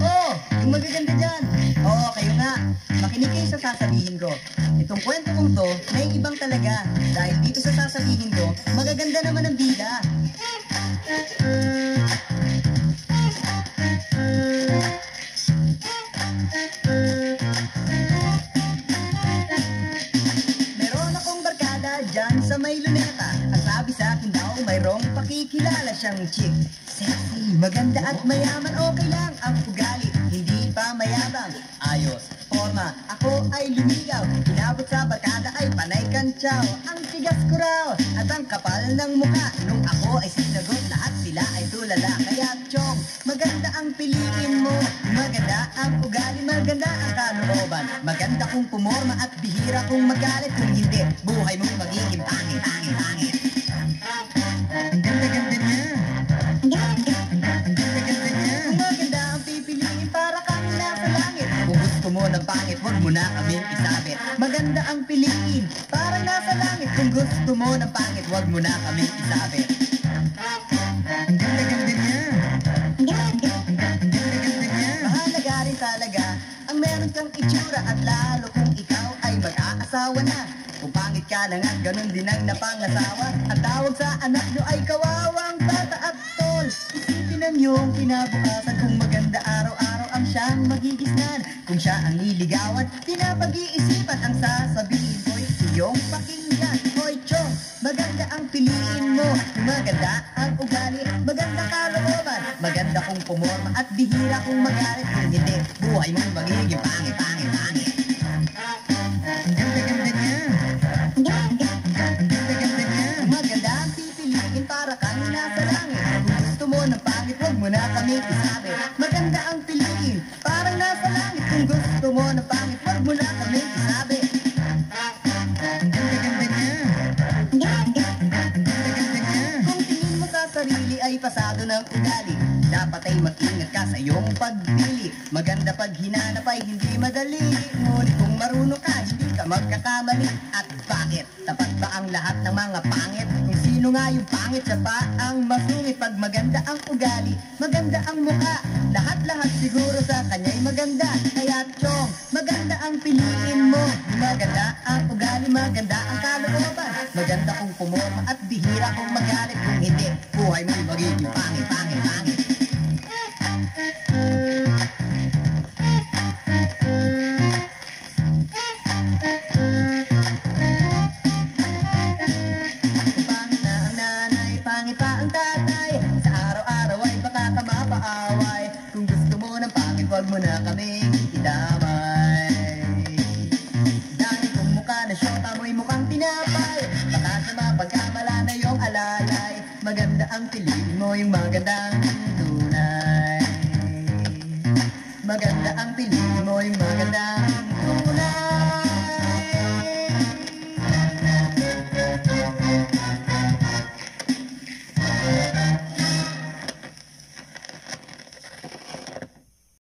Oh, yung magaganda dyan. Oo, kayo nga. Makinig kayo sa sasabihin ko. Itong kwento kong to, may ibang talaga. Dahil dito sa sasabihin ko, magaganda naman ang bida. Meron akong barkada dyan sa may luneta. Ang sabi sa akin daw, mayroong pakikilala siyang chick. Sexy, maganda at mayaman, okay lang ang ugali. Hindi pa mayabang, ayos, forma. Ako ay lumigaw, inabot sa barkada ay panay kantsaw. Ang tigas ko raw at ang kapal ng mukha. Nung ako ay sinagot, lahat sila ay tulala. Kaya chong, maganda ang piliin mo. Maganda ang ugali, maganda ang kalooban. Maganda kung pumorma at bihira kung magalit. Kung hindi, buhay mo magiging pangit, pangit, pangit. Ang ganda-ganda niya. Ang ganda-ganda niya. Kung maganda ang pipiliin para kang nasa langit. Kung gusto mo ng pangit, huwag mo na kaming isabit. Maganda ang piliin para nasa langit. Kung gusto mo ng pangit, huwag mo na kaming isabit. Ang ganda-ganda niya. Ang ganda-ganda niya. Mahalaga rin talaga ang meron kang itsura at lalo kung ikaw ay mag-aasawa na. Kung pangit ka lang at ganun din ang napangasawa. Ang tawag sa anak nyo ay kawawang tata at tol. Isipin na nyong kinabukasan kung maganda araw-araw ang siyang magigisnan. Kung siya ang niligawan, pinapag-iisipan ang sasabihin ko'y iyong pakinggan. Hoy chong, maganda ang piliin mo. Maganda ang ugali, maganda kalooban. Maganda kung pumorma at bihira kung magalit. Kung hindi, buhay mo magiging pangit, pangit, pangit. Ang ganda-ganda niya. Ang ganda-ganda niya. Maganda ang pipiliin para kang nasa langit. Kung gusto mo ng pangit, huwag mo na kami isabi. Maganda ang piliin, parang nasa langit. Kung gusto mo ng pangit, huwag mo na kami isabi. Ang ganda-ganda niya. Ang ganda-ganda niya. Kung tingin mo sa sarili ay pasado ng ugali, dapat ay mag-ingat ka sa iyong pagpili. Maganda pag hinanap ay hindi madali. Ngunit kung marunong ka, hindi ka magkakamali. At bakit? Tapat ba ang lahat ng mga pangit? Kung sino nga yung pangit, siya pa ang masungit. Pag maganda ang ugali, maganda ang mukha. Lahat-lahat siguro sa kanya'y maganda. Kaya chong, maganda ang piliin mo. Maganda ang ugali, maganda ang kalooban. Maganda kung pumorma at bihira kung magalit. Kung hindi, buhay mo'y magiging pangit, pangit, pangit. Pangit na ang nanay, pangit pa ang tatay. Sa araw-araw ay baka ka mapaaway. Kung gusto mo ng pangit, huwag mo na kaming idamay. Dahil kung mukha na syota mo'y mukhang tinapay, baka sa mapagkamala na yung alalay. Maganda ang piliin mo yung magandang tunay. Maganda ang piliin mo yung magandang